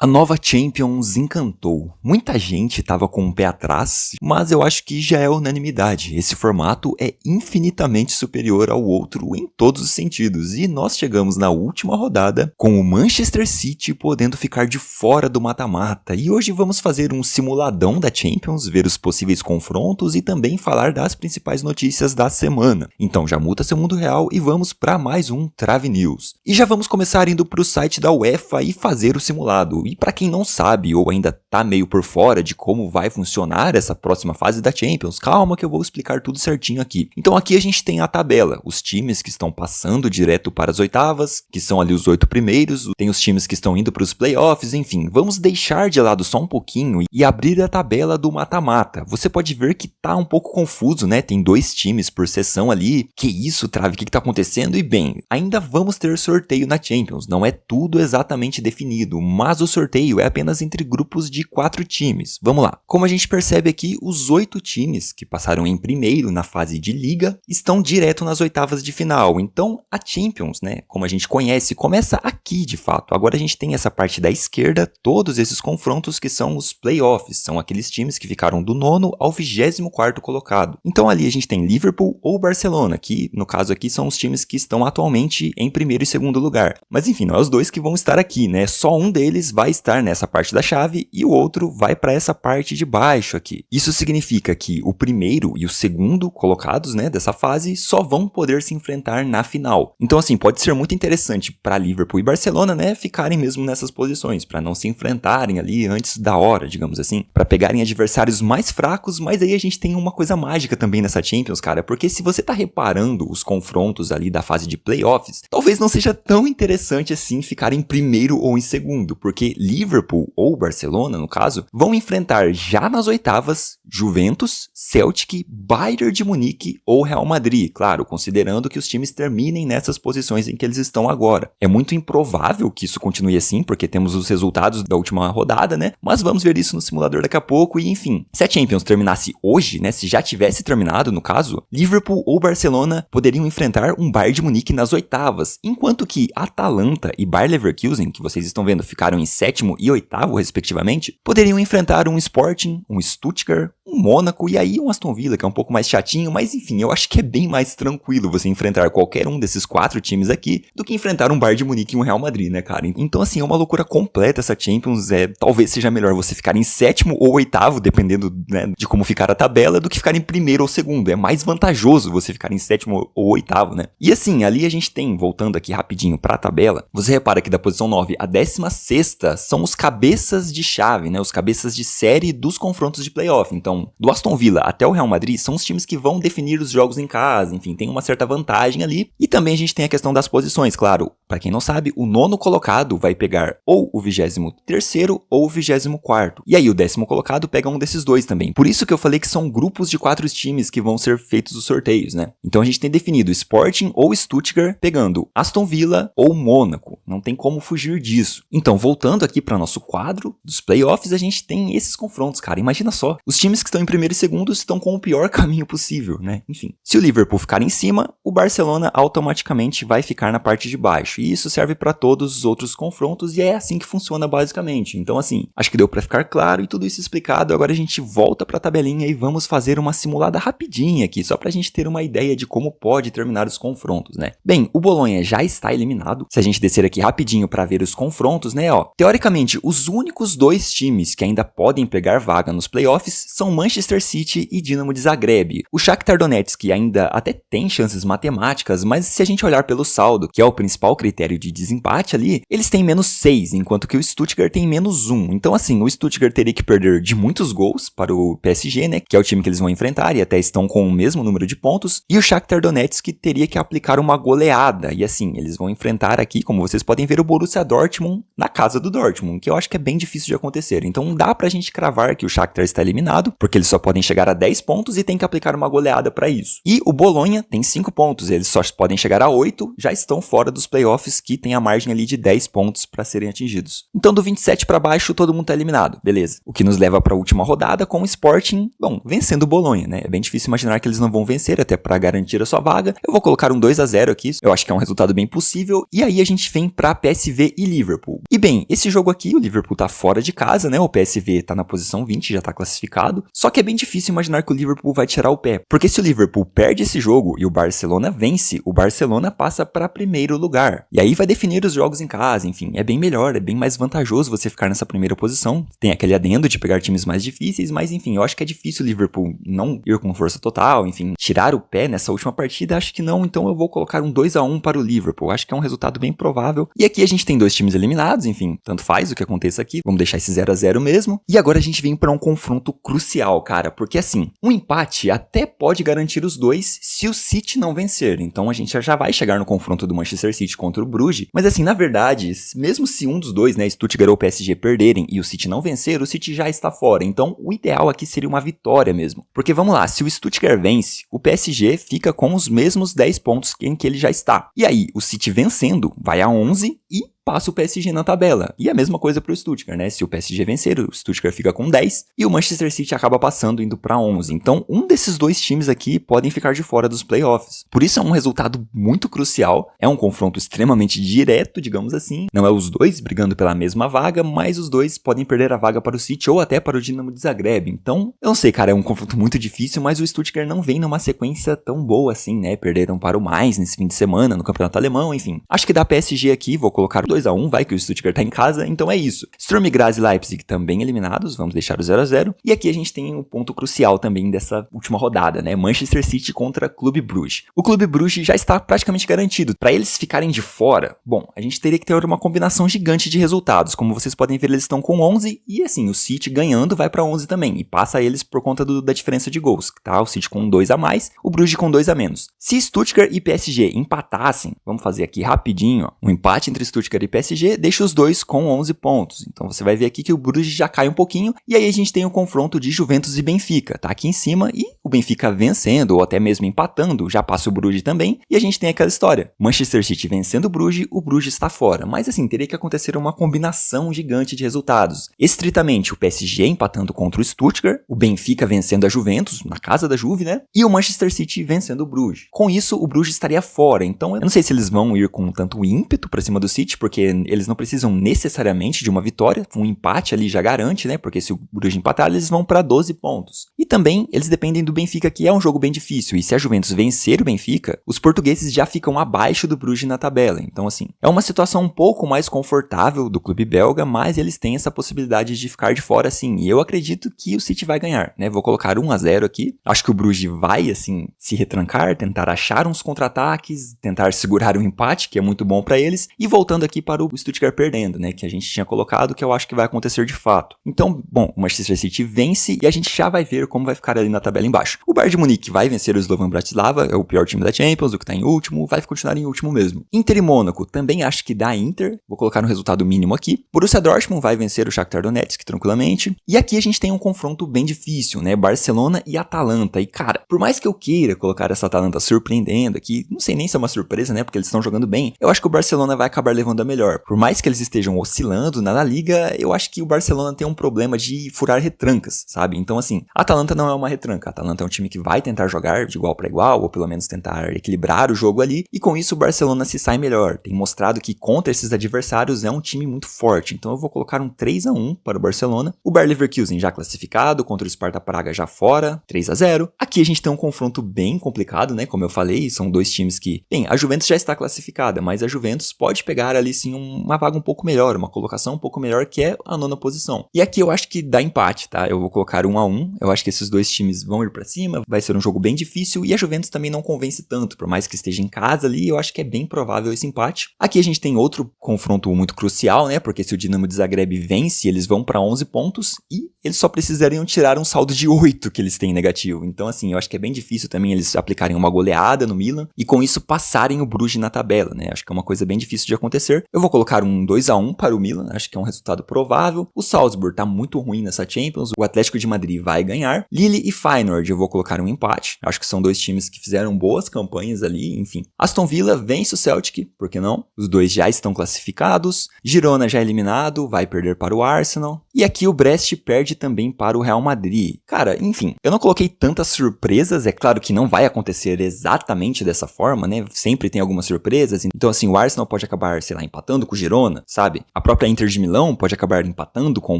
A nova Champions encantou. Muita gente estava com um pé atrás, mas eu acho que já é unanimidade. Esse formato é infinitamente superior ao outro em todos os sentidos. E nós chegamos na última rodada com o Manchester City podendo ficar de fora do mata-mata. E hoje vamos fazer um simuladão da Champions, ver os possíveis confrontos e também falar das principais notícias da semana. Então já muta seu mundo real e vamos para mais um Trave News. E já vamos começar indo para o site da UEFA e fazer o simulado. E para quem não sabe ou ainda tá meio por fora de como vai funcionar essa próxima fase da Champions, calma que eu vou explicar tudo certinho aqui. Então aqui a gente tem a tabela, os times que estão passando direto para as oitavas, que são ali os 8 primeiros, tem os times que estão indo para os playoffs, enfim. Vamos deixar de lado só um pouquinho e abrir a tabela do mata-mata. Você pode ver que tá um pouco confuso, né? Tem 2 times por seção ali. Que isso, Trave? O que tá acontecendo? E bem, ainda vamos ter sorteio na Champions, não é tudo exatamente definido, mas o sorteio é apenas entre grupos de 4 times. Vamos lá. Como a gente percebe aqui, os 8 times que passaram em primeiro na fase de liga estão direto nas oitavas de final. Então, a Champions, né, como a gente conhece, começa aqui de fato. Agora a gente tem essa parte da esquerda, todos esses confrontos que são os playoffs, são aqueles times que ficaram do 9º ao 24º colocado. Então ali a gente tem Liverpool ou Barcelona, que no caso aqui são os times que estão atualmente em primeiro e segundo lugar. Mas enfim, não é os dois que vão estar aqui, né? Só um deles vai estar nessa parte da chave e o outro vai para essa parte de baixo aqui. Isso significa que o primeiro e o segundo colocados, né, dessa fase só vão poder se enfrentar na final. Então assim, pode ser muito interessante para Liverpool e Barcelona, né, ficarem mesmo nessas posições, para não se enfrentarem ali antes da hora, digamos assim, para pegarem adversários mais fracos, mas aí a gente tem uma coisa mágica também nessa Champions, cara, porque se você tá reparando os confrontos ali da fase de playoffs, talvez não seja tão interessante assim ficar em primeiro ou em segundo, porque Liverpool ou Barcelona, no caso, vão enfrentar já nas oitavas Juventus, Celtic, Bayern de Munique ou Real Madrid, claro, considerando que os times terminem nessas posições em que eles estão agora. É muito improvável que isso continue assim, porque temos os resultados da última rodada, né? Mas vamos ver isso no simulador daqui a pouco e, enfim, se a Champions terminasse hoje, né, se já tivesse terminado, no caso, Liverpool ou Barcelona poderiam enfrentar um Bayern de Munique nas oitavas, enquanto que Atalanta e Bayer Leverkusen, que vocês estão vendo, ficaram em 7º e 8º, respectivamente, poderiam enfrentar um Sporting, um Stuttgart, um Mônaco e aí um Aston Villa, que é um pouco mais chatinho, mas enfim, eu acho que é bem mais tranquilo você enfrentar qualquer um desses 4 times aqui do que enfrentar um Bayern de Munique e um Real Madrid, né, cara? Então, assim, é uma loucura completa essa Champions, talvez seja melhor você ficar em 7º ou 8º, dependendo, né, de como ficar a tabela, do que ficar em primeiro ou segundo. É mais vantajoso você ficar em 7º ou 8º, né? E assim, ali a gente tem, voltando aqui rapidinho pra tabela, você repara que da posição 9 à 16ª são os cabeças de chave, né, os cabeças de série dos confrontos de playoff. Então, do Aston Villa até o Real Madrid são os times que vão definir os jogos em casa, enfim, tem uma certa vantagem ali. E também a gente tem a questão das posições, claro. Para quem não sabe, o 9º colocado vai pegar ou o 23º ou o 24º. E aí o 10º colocado pega um desses dois também. Por isso que eu falei que são grupos de 4 times que vão ser feitos os sorteios, né? Então a gente tem definido Sporting ou Stuttgart pegando Aston Villa ou Mônaco. Não tem como fugir disso. Então, voltando aqui para nosso quadro dos playoffs, a gente tem esses confrontos, cara. Imagina só. Os times que estão em primeiro e segundo estão com o pior caminho possível, né? Enfim. Se o Liverpool ficar em cima, o Barcelona automaticamente vai ficar na parte de baixo. E isso serve para todos os outros confrontos e é assim que funciona basicamente. Então, assim, acho que deu para ficar claro e tudo isso explicado. Agora a gente volta para a tabelinha e vamos fazer uma simulada rapidinha aqui, só para a gente ter uma ideia de como pode terminar os confrontos, né? Bem, o Bolonha já está eliminado. Se a gente descer aqui rapidinho para ver os confrontos, né, ó. Teoricamente, os únicos 2 times que ainda podem pegar vaga nos playoffs são Manchester City e Dinamo de Zagreb. O Shakhtar Donetsk ainda até tem chances matemáticas, mas se a gente olhar pelo saldo, que é o principal critério de desempate ali, eles têm -6, enquanto que o Stuttgart tem -1. Então assim, o Stuttgart teria que perder de muitos gols para o PSG, né, que é o time que eles vão enfrentar e até estão com o mesmo número de pontos, e o Shakhtar Donetsk teria que aplicar uma goleada, e assim, eles vão enfrentar aqui, como vocês podem ver, o Borussia Dortmund na casa do Dortmund, que eu acho que é bem difícil de acontecer. Então dá pra gente cravar que o Shakhtar está eliminado, porque eles só podem chegar a 10 pontos e tem que aplicar uma goleada para isso. E o Bolonha tem 5 pontos, eles só podem chegar a 8, já estão fora dos playoffs que tem a margem ali de 10 pontos para serem atingidos. Então do 27 para baixo todo mundo tá eliminado, beleza. O que nos leva para a última rodada com o Sporting, bom, vencendo o Bolonha, né? É bem difícil imaginar que eles não vão vencer até para garantir a sua vaga. Eu vou colocar um 2-0 aqui, eu acho que é um resultado bem possível. E aí a gente vem para PSV e Liverpool. E bem, esse jogo aqui, o Liverpool tá fora de casa, né? O PSV tá na posição 20, já tá classificado. Só que é bem difícil imaginar que o Liverpool vai tirar o pé, porque se o Liverpool perde esse jogo e o Barcelona vence, o Barcelona passa para primeiro lugar. E aí vai definir os jogos em casa, enfim, é bem melhor, é bem mais vantajoso você ficar nessa primeira posição. Tem aquele adendo de pegar times mais difíceis, mas enfim, eu acho que é difícil o Liverpool não ir com força total, enfim, tirar o pé nessa última partida, acho que não, então eu vou colocar um 2-1 para o Liverpool, acho que é um resultado bem provável. E aqui a gente tem dois times eliminados, enfim, tanto faz o que aconteça aqui, vamos deixar esse 0-0 mesmo. E agora a gente vem para um confronto crucial, cara, porque assim, um empate até pode garantir os dois se o City não vencer, então a gente já vai chegar no confronto do Manchester City contra o Bruges, mas assim, na verdade, mesmo se um dos dois, né, Stuttgart ou PSG perderem e o City não vencer, o City já está fora, então o ideal aqui seria uma vitória mesmo, porque vamos lá, se o Stuttgart vence, o PSG fica com os mesmos 10 pontos em que ele já está, e aí o City vencendo vai a 11 e passa o PSG na tabela. E a mesma coisa para o Stuttgart, né? Se o PSG vencer, o Stuttgart fica com 10 e o Manchester City acaba passando indo para 11. Então, um desses dois times aqui podem ficar de fora dos playoffs. Por isso é um resultado muito crucial, é um confronto extremamente direto, digamos assim. Não é os dois brigando pela mesma vaga, mas os dois podem perder a vaga para o City ou até para o Dinamo de Zagreb. Então, eu não sei, cara, é um confronto muito difícil, mas o Stuttgart não vem numa sequência tão boa assim, né? Perderam para o Mainz nesse fim de semana no Campeonato Alemão, enfim. Acho que dá PSG aqui, vou colocar 2-1, vai que o Stuttgart tá em casa, então é isso. Sturm Graz e Leipzig também eliminados, vamos deixar o 0-0. E aqui a gente tem um ponto crucial também dessa última rodada, né? Manchester City contra Clube Bruges. O Clube Bruges já está praticamente garantido. Para eles ficarem de fora, bom, a gente teria que ter uma combinação gigante de resultados. Como vocês podem ver, eles estão com 11 e assim, o City ganhando vai para 11 também e passa eles por conta da diferença de gols, tá? O City com 2 a mais, o Bruges com 2 a menos. Se Stuttgart e PSG empatassem, vamos fazer aqui rapidinho, ó, um empate entre Stuttgart e PSG deixa os dois com 11 pontos. Então você vai ver aqui que o Bruges já cai um pouquinho e aí a gente tem o confronto de Juventus e Benfica, tá aqui em cima e o Benfica vencendo ou até mesmo empatando, já passa o Bruges também e a gente tem aquela história. Manchester City vencendo o Bruges está fora, mas assim, teria que acontecer uma combinação gigante de resultados. Estritamente, o PSG empatando contra o Stuttgart, o Benfica vencendo a Juventus, na casa da Juve, né? E o Manchester City vencendo o Bruges. Com isso, o Bruges estaria fora, então eu não sei se eles vão ir com tanto ímpeto pra cima do City, porque eles não precisam necessariamente de uma vitória, um empate ali já garante, né? Porque se o Bruges empatar, eles vão para 12 pontos. E também eles dependem do Benfica, que é um jogo bem difícil, e se a Juventus vencer o Benfica, os portugueses já ficam abaixo do Bruges na tabela. Então assim, é uma situação um pouco mais confortável do clube belga, mas eles têm essa possibilidade de ficar de fora sim, e eu acredito que o City vai ganhar, né? Vou colocar 1-0 aqui, acho que o Bruges vai assim, se retrancar, tentar achar uns contra-ataques, tentar segurar um empate, que é muito bom para eles, e voltando aqui para o Stuttgart perdendo, né, que a gente tinha colocado, que eu acho que vai acontecer de fato. Então, bom, o Manchester City vence e a gente já vai ver como vai ficar ali na tabela embaixo. O Bayern de Munique vai vencer o Slovan Bratislava, é o pior time da Champions, o que tá em último, vai continuar em último mesmo. Inter e Mônaco, também acho que dá Inter, vou colocar no resultado mínimo aqui. Borussia Dortmund vai vencer o Shakhtar Donetsk tranquilamente. E aqui a gente tem um confronto bem difícil, né, Barcelona e Atalanta. E cara, por mais que eu queira colocar essa Atalanta surpreendendo aqui, não sei nem se é uma surpresa, né, porque eles estão jogando bem, eu acho que o Barcelona vai acabar levando a melhor. Por mais que eles estejam oscilando na La Liga, eu acho que o Barcelona tem um problema de furar retrancas, sabe? Então assim, a Atalanta não é uma retranca, a Atalanta é um time que vai tentar jogar de igual para igual, ou pelo menos tentar equilibrar o jogo ali, e com isso o Barcelona se sai melhor. Tem mostrado que contra esses adversários é um time muito forte, então eu vou colocar um 3-1 para o Barcelona. O Bayer Leverkusen já classificado, contra o Sparta Praga já fora, 3-0. Aqui a gente tem um confronto bem complicado, né? Como eu falei, são dois times que, bem, a Juventus já está classificada, mas a Juventus pode pegar ali sim uma vaga um pouco melhor, uma colocação um pouco melhor, que é a 9ª posição. E aqui eu acho que dá empate, tá? Eu vou colocar 1-1, eu acho que esses dois times vão ir pra cima, vai ser um jogo bem difícil e a Juventus também não convence tanto, por mais que esteja em casa ali, eu acho que é bem provável esse empate. Aqui a gente tem outro confronto muito crucial, né, porque se o Dinamo de Zagreb vence, eles vão para 11 pontos e eles só precisariam tirar um saldo de 8 que eles têm negativo. Então assim, eu acho que é bem difícil também eles aplicarem uma goleada no Milan e com isso passarem o Bruges na tabela, né, acho que é uma coisa bem difícil de acontecer. Eu vou colocar um 2-1 para o Milan, acho que é um resultado provável. O Salzburg tá muito ruim nessa Champions, o Atlético de Madrid vai ganhar. Lille e Feyenoord eu vou colocar um empate, acho que são dois times que fizeram boas campanhas ali, enfim. Aston Villa vence o Celtic, por que não? Os dois já estão classificados. Girona já eliminado, vai perder para o Arsenal. E aqui o Brest perde também para o Real Madrid. Cara, enfim, eu não coloquei tantas surpresas, é claro que não vai acontecer exatamente dessa forma, né? Sempre tem algumas surpresas, então assim, o Arsenal pode acabar, sei lá, empatando com o Girona, sabe? A própria Inter de Milão pode acabar empatando com o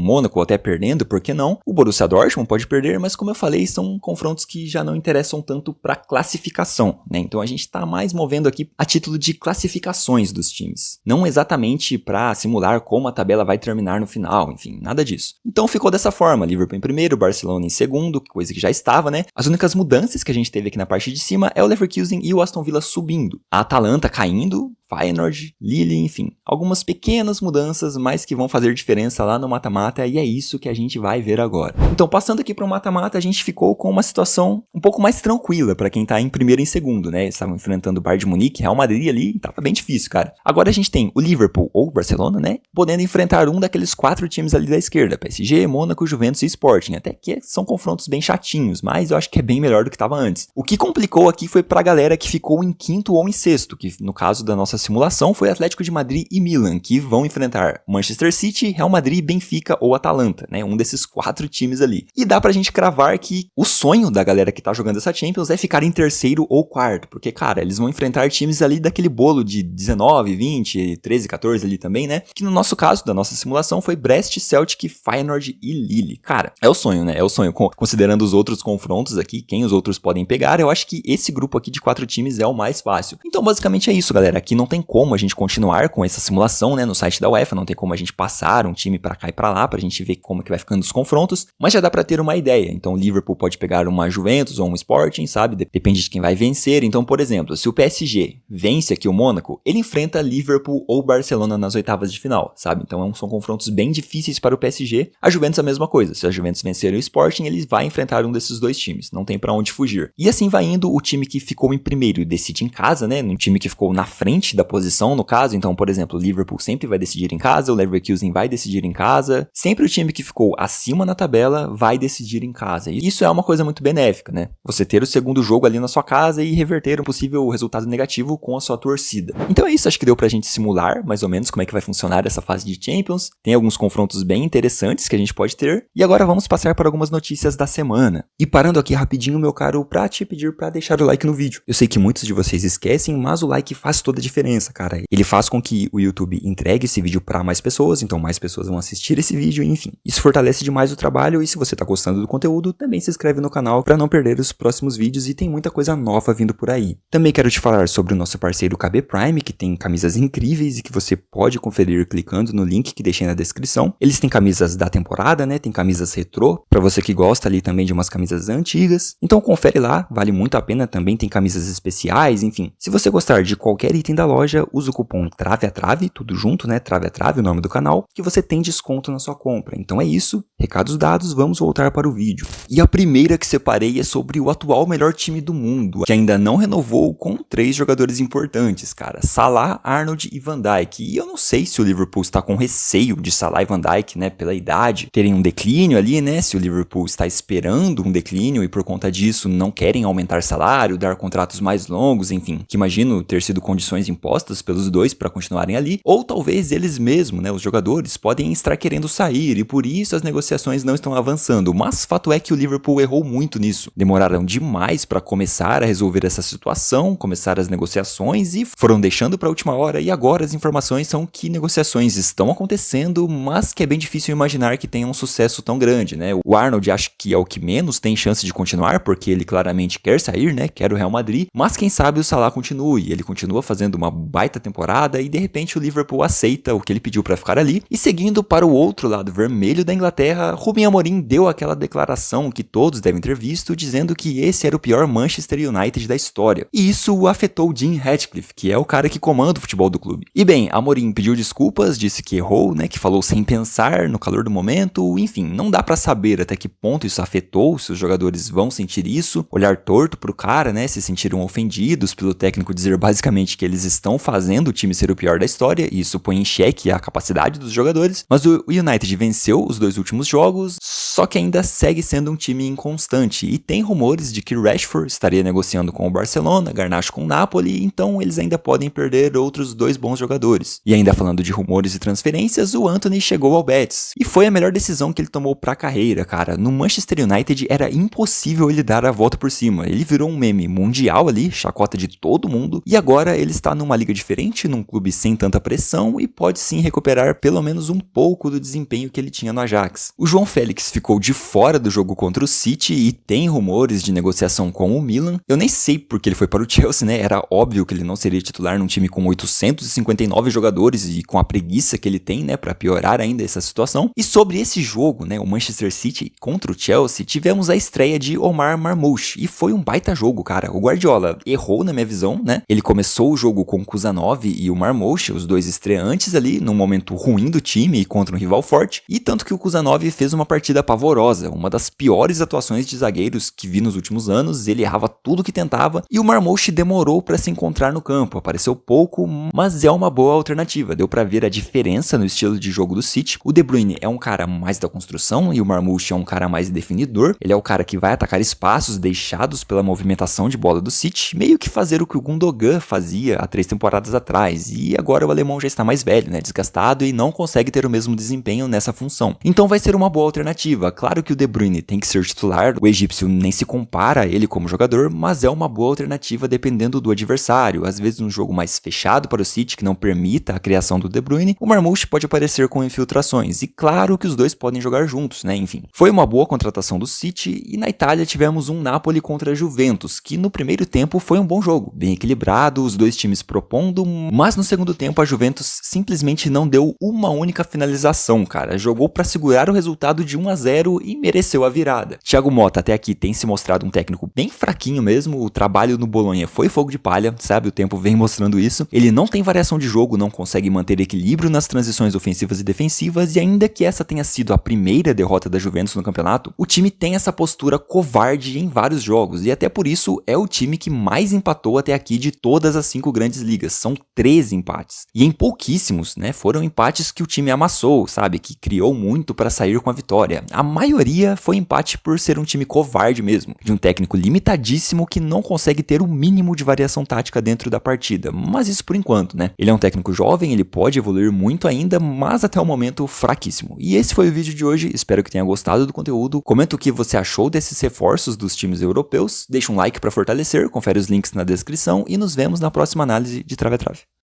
Mônaco ou até perdendo, por que não? O Borussia Dortmund pode perder, mas como eu falei, são confrontos que já não interessam tanto para classificação, né? Então a gente tá mais movendo aqui a título de classificações dos times, não exatamente para simular como a tabela vai terminar no final, enfim, nada disso. Então ficou dessa forma, Liverpool em primeiro, Barcelona em segundo, coisa que já estava, né? As únicas mudanças que a gente teve aqui na parte de cima é o Leverkusen e o Aston Villa subindo, a Atalanta caindo, Feyenoord, Lille, enfim, algumas pequenas mudanças, mas que vão fazer diferença lá no mata-mata, e é isso que a gente vai ver agora. Então, passando aqui para o mata-mata, a gente ficou com uma situação um pouco mais tranquila para quem tá em primeiro e em segundo, né? Eles estavam enfrentando o Bayern de Munique, Real Madrid ali, tava bem difícil, cara. Agora a gente tem o Liverpool ou o Barcelona, né? Podendo enfrentar um daqueles 4 times ali da esquerda, PSG, Mônaco, Juventus e Sporting, até que são confrontos bem chatinhos, mas eu acho que é bem melhor do que tava antes. O que complicou aqui foi pra galera que ficou em quinto ou em sexto, que no caso da nossa simulação foi Atlético de Madrid e Milan, que vão enfrentar Manchester City, Real Madrid, Benfica ou Atalanta, né? Um desses 4 times ali. E dá pra gente cravar que o sonho da galera que tá jogando essa Champions é ficar em terceiro ou quarto, porque, cara, eles vão enfrentar times ali daquele bolo de 19, 20, 13, 14 ali também, né? Que no nosso caso, da nossa simulação, foi Brest, Celtic, Feyenoord e Lille. Cara, é o sonho, né? É o sonho. Considerando os outros confrontos aqui, quem os outros podem pegar, eu acho que esse grupo aqui de 4 times é o mais fácil. Então, basicamente é isso, galera. Aqui não tem como a gente continuar com essa simulação, né, no site da UEFA, não tem como a gente passar um time pra cá e pra lá, pra gente ver como que vai ficando os confrontos, mas já dá pra ter uma ideia. Então o Liverpool pode pegar uma Juventus ou um Sporting, sabe, depende de quem vai vencer. Então, por exemplo, se o PSG vence aqui o Mônaco, ele enfrenta Liverpool ou Barcelona nas oitavas de final, sabe, então são confrontos bem difíceis para o PSG. A Juventus é a mesma coisa, se a Juventus vencer o Sporting, ele vai enfrentar um desses dois times, não tem pra onde fugir. E assim vai indo, o time que ficou em primeiro decide em casa, né, um time que ficou na frente da posição, no caso, então, por exemplo, o Liverpool sempre vai decidir em casa, o Leverkusen vai decidir em casa, sempre o time que ficou acima na tabela vai decidir em casa. E isso é uma coisa muito benéfica, né? Você ter o segundo jogo ali na sua casa e reverter um possível resultado negativo com a sua torcida. Então é isso, acho que deu pra gente simular mais ou menos como é que vai funcionar essa fase de Champions. Tem alguns confrontos bem interessantes que a gente pode ter. E agora vamos passar para algumas notícias da semana. E parando aqui rapidinho, meu caro, pra te pedir pra deixar o like no vídeo. Eu sei que muitos de vocês esquecem, mas o like faz toda a diferença, cara. Ele faz com que o YouTube entregue esse vídeo para mais pessoas, então mais pessoas vão assistir esse vídeo, enfim. Isso fortalece demais o trabalho e se você tá gostando do conteúdo, também se inscreve no canal para não perder os próximos vídeos e tem muita coisa nova vindo por aí. Também quero te falar sobre o nosso parceiro KB Prime, que tem camisas incríveis e que você pode conferir clicando no link que deixei na descrição. Eles têm camisas da temporada, né? Tem camisas retrô, para você que gosta ali também de umas camisas antigas. Então confere lá, vale muito a pena, também tem camisas especiais, enfim. Se você gostar de qualquer item da loja, usa o cupom Trave a Trave, tudo junto, né? Trave a Trave, o nome do canal, que você tem desconto na sua compra. Então é isso, recados dados, vamos voltar para o vídeo. E a primeira que separei é sobre o atual melhor time do mundo, que ainda não renovou com 3 jogadores importantes, cara. Salah, Arnold e Van Dijk. E eu não sei se o Liverpool está com receio de Salah e Van Dijk, né, pela idade, terem um declínio ali, né? Se o Liverpool está esperando um declínio e por conta disso não querem aumentar salário, dar contratos mais longos, enfim, que imagino ter sido condições impostas pelos dois para continuarem ali, ou talvez eles mesmos, né, os jogadores, podem estar querendo sair e por isso as negociações não estão avançando, mas fato é que o Liverpool errou muito nisso. Demoraram demais para começar a resolver essa situação, começar as negociações e foram deixando para a última hora e agora as informações são que negociações estão acontecendo, mas que é bem difícil imaginar que tenha um sucesso tão grande, né? O Arnold acho que é o que menos tem chance de continuar, porque ele claramente quer sair, né? Quer o Real Madrid, mas quem sabe o Salah continue, ele continua fazendo uma baita temporada e de repente o Liverpool aceita o que ele pediu para ficar ali. E seguindo para o outro lado vermelho da Inglaterra, dia, Ruben Amorim deu aquela declaração que todos devem ter visto, dizendo que esse era o pior Manchester United da história. E isso afetou Jim Ratcliffe, que é o cara que comanda o futebol do clube. E bem, Amorim pediu desculpas, disse que errou, né, que falou sem pensar, no calor do momento, enfim, não dá pra saber até que ponto isso afetou, se os jogadores vão sentir isso, olhar torto pro cara, né, se sentiram ofendidos pelo técnico dizer basicamente que eles estão fazendo o time ser o pior da história, e isso põe em xeque a capacidade dos jogadores, mas o United venceu os 2 últimos jogos, só que ainda segue sendo um time inconstante, e tem rumores de que Rashford estaria negociando com o Barcelona, Garnacho com o Napoli, então eles ainda podem perder outros 2 bons jogadores. E ainda falando de rumores e transferências, o Antony chegou ao Betis, e foi a melhor decisão que ele tomou pra carreira, cara. No Manchester United era impossível ele dar a volta por cima, ele virou um meme mundial ali, chacota de todo mundo, e agora ele está numa liga diferente, num clube sem tanta pressão, e pode sim recuperar pelo menos um pouco do desempenho que ele tinha no Ajax. O João Félix ficou de fora do jogo contra o City e tem rumores de negociação com o Milan. Eu nem sei porque ele foi para o Chelsea, né? Era óbvio que ele não seria titular num time com 859 jogadores e com a preguiça que ele tem, né, para piorar ainda essa situação. E sobre esse jogo, né, o Manchester City contra o Chelsea, tivemos a estreia de Omar Marmoush e foi um baita jogo, cara. O Guardiola errou na minha visão, né? Ele começou o jogo com o Kusanov e o Marmoush, os 2 estreantes ali, num momento ruim do time e contra um rival forte, e tanto que o Kusanov fez uma partida pavorosa, uma das piores atuações de zagueiros que vi nos últimos anos, ele errava tudo que tentava, e o Marmoush demorou para se encontrar no campo, apareceu pouco, mas é uma boa alternativa, deu para ver a diferença no estilo de jogo do City. O De Bruyne é um cara mais da construção e o Marmoush é um cara mais definidor, ele é o cara que vai atacar espaços deixados pela movimentação de bola do City, meio que fazer o que o Gundogan fazia há 3 temporadas atrás, e agora o alemão já está mais velho, né, desgastado e não consegue ter o mesmo desempenho nessa função. Então vai ser uma boa alternativa. Claro que o De Bruyne tem que ser titular, o egípcio nem se compara a ele como jogador, mas é uma boa alternativa dependendo do adversário. Às vezes um jogo mais fechado para o City, que não permita a criação do De Bruyne, o Marmoush pode aparecer com infiltrações, e claro que os dois podem jogar juntos, né, enfim. Foi uma boa contratação do City, e na Itália tivemos um Napoli contra a Juventus, que no primeiro tempo foi um bom jogo, bem equilibrado, os dois times propondo, mas no segundo tempo a Juventus simplesmente não deu uma única finalização, cara. Jogou para segurar o resultado de 1-0 e mereceu a virada. Thiago Motta até aqui tem se mostrado um técnico bem fraquinho mesmo, o trabalho no Bolonha foi fogo de palha, sabe? O tempo vem mostrando isso. Ele não tem variação de jogo, não consegue manter equilíbrio nas transições ofensivas e defensivas, e ainda que essa tenha sido a primeira derrota da Juventus no campeonato, o time tem essa postura covarde em vários jogos, e até por isso é o time que mais empatou até aqui de todas as 5 grandes ligas. São 13 empates. E em pouquíssimos, né, foram empates que o time amassou, sabe? Que criou muito para sair com a vitória. A maioria foi empate por ser um time covarde mesmo, de um técnico limitadíssimo que não consegue ter o mínimo de variação tática dentro da partida. Mas isso por enquanto, né? Ele é um técnico jovem, ele pode evoluir muito ainda, mas até o momento fraquíssimo. E esse foi o vídeo de hoje, espero que tenha gostado do conteúdo. Comenta o que você achou desses reforços dos times europeus, deixa um like para fortalecer, confere os links na descrição e nos vemos na próxima análise de Trave a Trave.